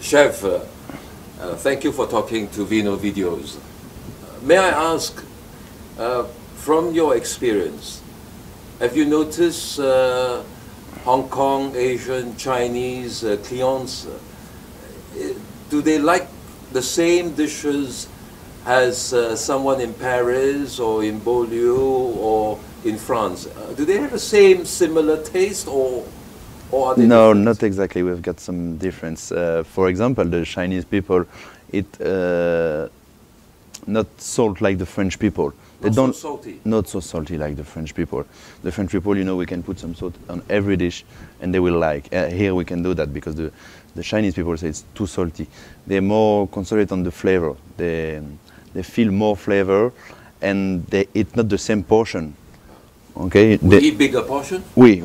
Chef, thank you for talking to Vino Videos. May I ask, from your experience, have you noticed Hong Kong, Asian, Chinese clients, do they like the same dishes as someone in Paris or in Beaulieu or in France? Do they have the same similar taste or are they No, different? not exactly. We've got some difference. For example, the Chinese people eat not salt like the French people. They Not don't so salty. Not so salty like the French people. The French people, you know, we can put some salt on every dish, and they will like. Here we can do that because the Chinese people say it's too salty. They're more concentrated on the flavor. They feel more flavor, and they eat not the same portion. Okay. We eat bigger portion? We.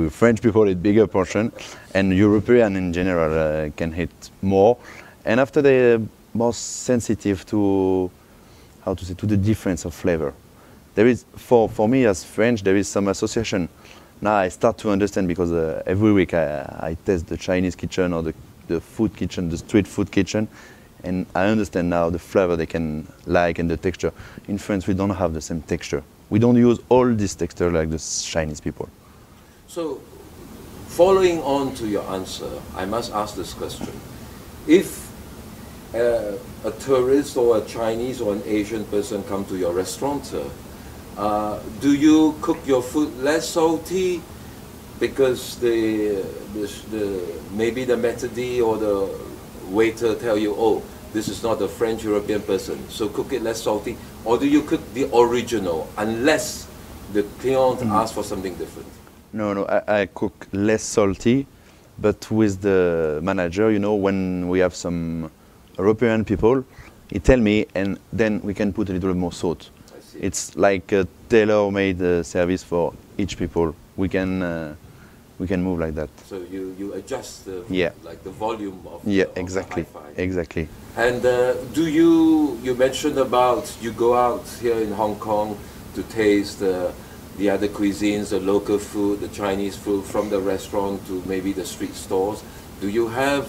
French people eat bigger portion, and European in general can eat more. And after they're more sensitive to, how to say, to the difference of flavor. There is, for me as French, there is some association. Now I start to understand because every week I test the Chinese kitchen or the food kitchen, the street food kitchen, and I understand now the flavor they can like and the texture. In France, we don't have the same texture. We don't use all this texture like the Chinese people. So, following on to your answer, I must ask this question. If a tourist or a Chinese or an Asian person come to your restaurant, do you cook your food less salty because maybe the maitre or the waiter tell you, oh, this is not a French European person, so cook it less salty? Or do you cook the original unless the client asks for something different? No, I cook less salty, but with the manager, you know, when we have some European people, he tell me, and then we can put a little more salt. I see. It's like a tailor-made service for each people. We can move like that. So you adjust the, Yeah. like the volume of Yeah, of exactly, the hi-fi. exactly. And do you mentioned about you go out here in Hong Kong to taste the other cuisines, the local food, the Chinese food from the restaurant to maybe the street stores. Do you have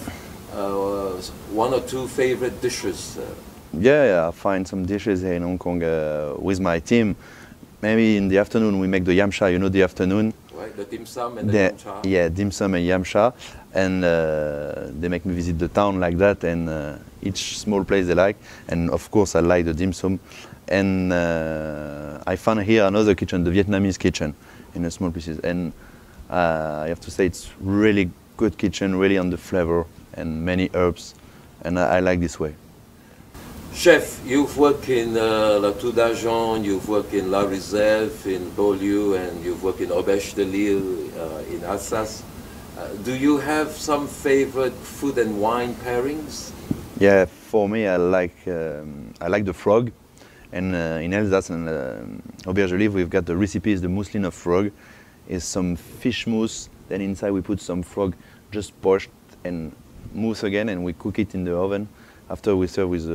one or two favorite dishes? Yeah, I find some dishes here in Hong Kong with my team. Maybe in the afternoon we make the yam sha, you know, the afternoon. Right. The dim sum and the The- yam cha. Yeah, dim sum and yam cha, and they make me visit the town like that, and each small place they like, and of course I like the dim sum, and I found here another kitchen, the Vietnamese kitchen, in a small pieces, and I have to say it's really good kitchen, really on the flavor and many herbs, and I like this way. Chef, you've worked in La Tour d'Argent, you've worked in La Réserve, in Beaulieu, and you've worked in Auberge de Lille, in Alsace. Do you have some favorite food and wine pairings? Yeah, for me, I like the frog, and in Alsace and Auberge de Lille, we've got the recipes. The mousseline of frog is some fish mousse. Then inside we put some frog, just poached and mousse again, and we cook it in the oven. After we serve with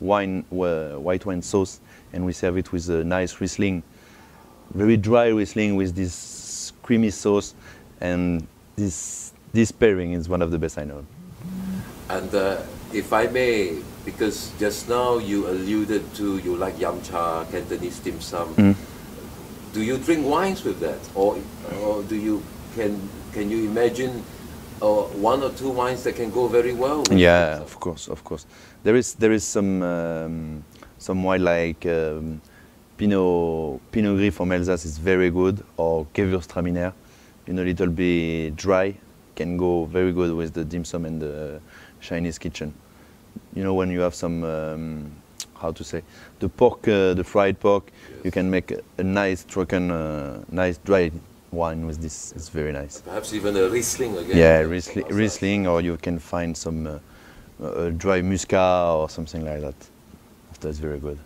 white wine sauce, and we serve it with a nice Riesling, very dry Riesling with this creamy sauce, and this pairing is one of the best I know. And if I may, because just now you alluded to you like yam cha, Cantonese dim sum. Do you drink wines with that, or do you can you imagine one or two wines that can go very well with Yeah, dim of course. There is some wine like Pinot Gris from Alsace is very good, or Gewürztraminer, a little bit dry, can go very good with the dim sum and the Chinese kitchen. When you have some, how to say, the pork, the fried pork, Yes. you can make a nice trocken, nice dry wine with this. It's very nice. Perhaps even a Riesling again. Yeah, Riesling, or you can find some dry Muscat or something like that. After, it's very good.